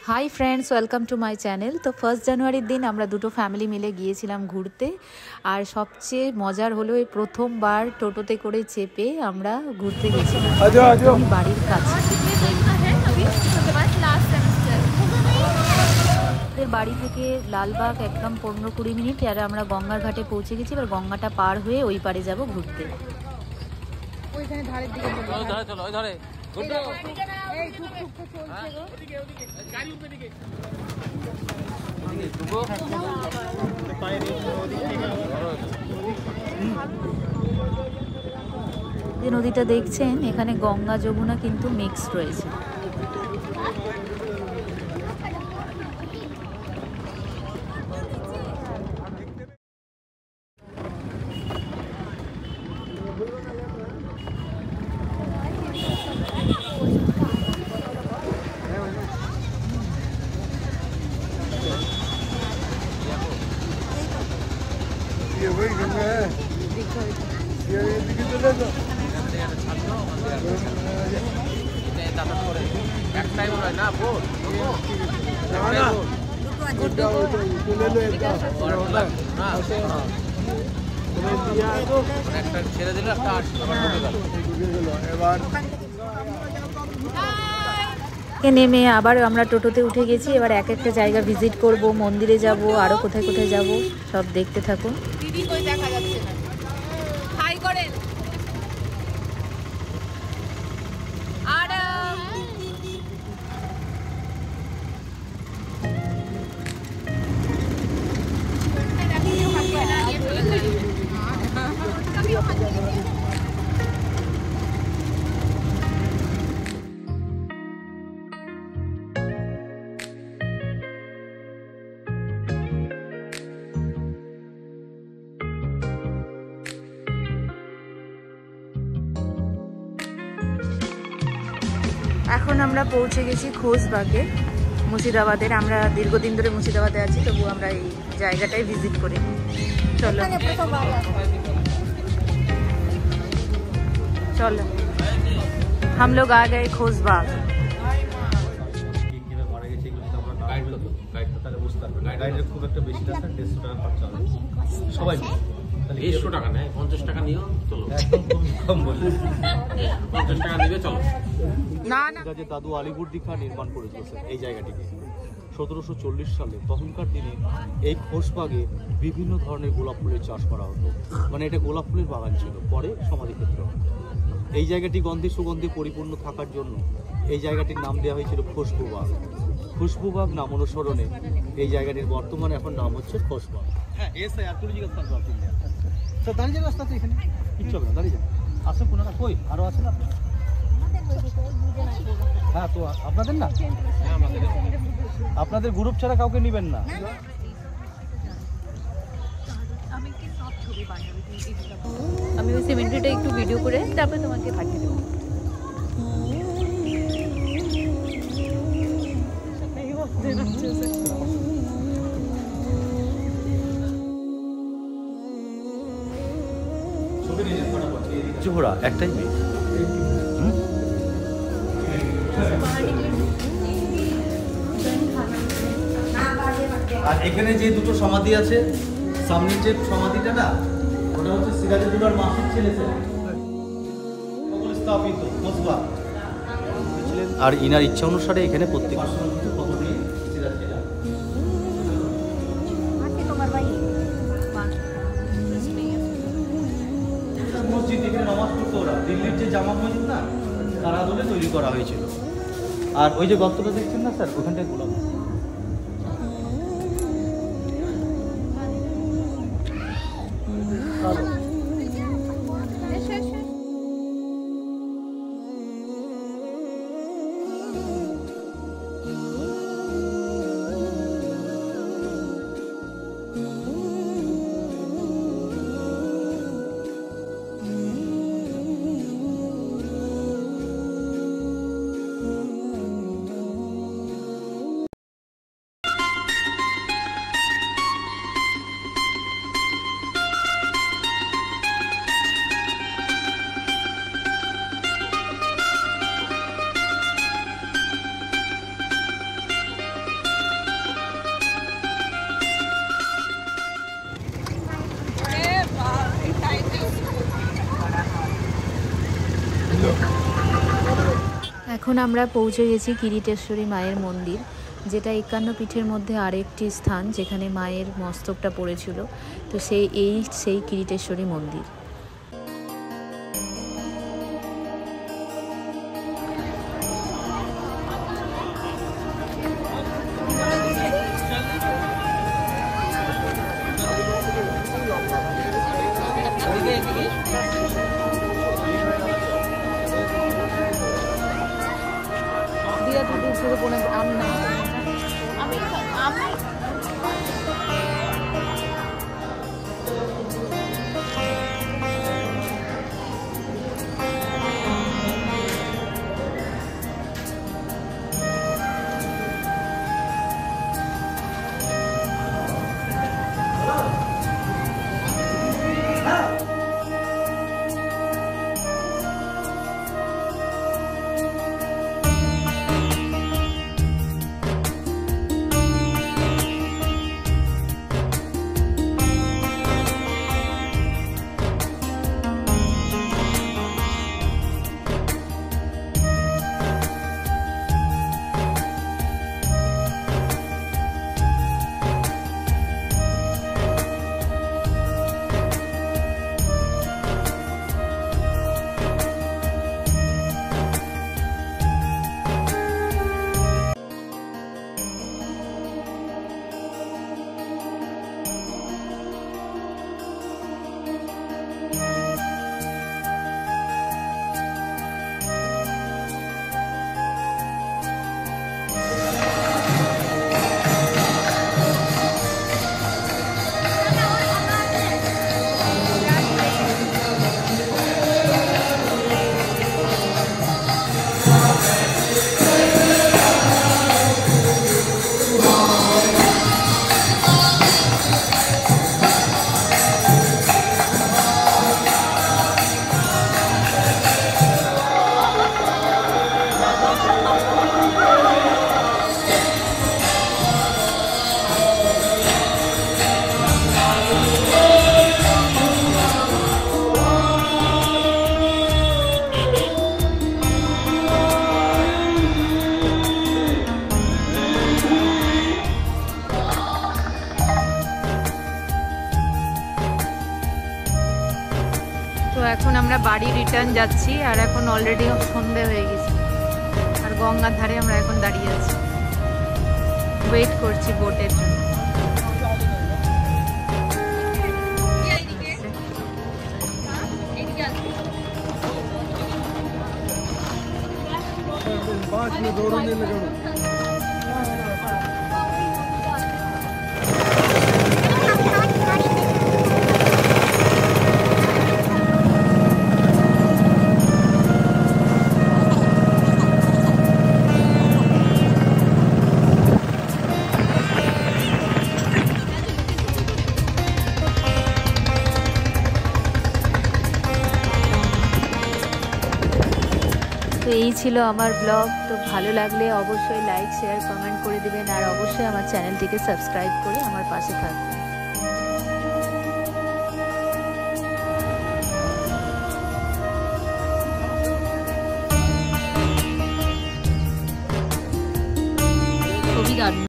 Hi friends, welcome to my channel. তো 1 জানুয়ারির দিন আমরা দুটো ফ্যামিলি মিলে গিয়েছিলাম ঘুরতে। আর সবচেয়ে মজার হলো এই প্রথমবার টোটোতে করে চেপে আমরা ঘুরতে গেছিলাম বাড়ির কাছে। বাড়ি থেকে লালবাগ একদম 15-20 মিনিট, আর আমরা গঙ্গার ঘাটে পৌঁছে গেছি। এবার গঙ্গাটা পার হয়ে ওই পারে যাব ঘুরতে। ওইখানে ধারের দিকে চলো, ওই ধারে যে নদীটা দেখছেন, এখানে গঙ্গা যমুনা কিন্তু মিক্সড রয়েছে। নেমে আবার আমরা টোটোতে উঠে গেছি। এবার এক একটা জায়গা ভিজিট করব, মন্দিরে যাব, আরো কোথায় কোথায় যাব সব দেখতে থাকুন। দিদি কই দেখা যাচ্ছে না, হাই করেন। আর এখন আমরা পৌঁছে গেছি খোশবাগে, মুর্শিদাবাদের। আমরা দীর্ঘদিন ধরে মুর্শিদাবাদে আছি, তবু আমরা এই জায়গাটাই ভিজিট করি। চলো চলো, हम लोग आ गए खोजबाग। সবাই 150 টাকা নেয়, 50 টাকা নিও, চলো কম বললে 50 টাকা নিবে, চলো। না না, যে দাদু আলিবর্দি খাঁ নির্মাণ করেছিল এই জায়গাটিকে 1740 সালে। তখনকার দিনে এই খোশবাগে বিভিন্ন ধরনের গোলাপ ফুলের চাষ করা হতো, মানে এটা গোলাপ ফুলের বাগান ছিল, পরে সমাধিক্ষেত্র। এই জায়গাটি গন্ধে সুগন্ধে পরিপূর্ণ থাকার জন্য এই জায়গাটির নাম দেওয়া হয়েছিল খুশবুবাগ। খুশবুবাগ নাম অনুসরণে এই জায়গাটির বর্তমানে এখন নাম হচ্ছে খোশবাগ। হ্যাঁ, দাঁড়িয়ে যাবে রাস্তাতে, এখানে কিচ্ছু হবে না, দাঁড়িয়ে যাবে। আসুন, কোনো না, কই আরো আছে না? হ্যাঁ, তো আপনাদের না, আপনাদের গ্রুপ ছাড়া কাউকে নিবেন না। আমি ওই সিমেন্টটা একটু ভিডিও করে তারপরে তোমাকে পাঠিয়ে দেবো। জোহরা একটাই মেয়ে। আর এখানে যে দুটো সমাধি আছে, সামনের যে সমাধিটা না, ওটা হচ্ছে সিরাজউদ্দৌলার মাসির ছেলে স্থাপিত খোশবাগ। আর ইনার ইচ্ছা অনুসারে এখানে প্রত্যেক মসজিদ, এখানে নামাজ পড়তো ওরা। দিল্লির যে জামা মসজিদ না, তার আদলে তৈরি করা হয়েছিল। আর ওই যে গর্তটা দেখছেন না স্যার, ওখানটায় গোলাপ। এখন আমরা পৌঁছে গেছি কিরিটেশ্বরী মায়ের মন্দির, যেটা 51 পীঠের মধ্যে আরেকটি স্থান যেখানে মায়ের মস্তকটা পড়েছিল। তো সেই কিরিটেশ্বরী মন্দির। এখন আমরা বাড়ি রিটার্ন যাচ্ছি, আর এখন অলরেডি সন্ধে হয়ে গেছে, আর গঙ্গার ধারে আমরা এখন দাঁড়িয়ে আছি, ওয়েট করছি বোটের জন্য। তো এই ছিল আমার ব্লগ। তো ভালো লাগলে অবশ্যই লাইক, শেয়ার, কমেন্ট করে দিবেন, আর অবশ্যই আমার চ্যানেলটিকে সাবস্ক্রাইব করে আমার পাশে থাকবেন। ছবি দারুণ।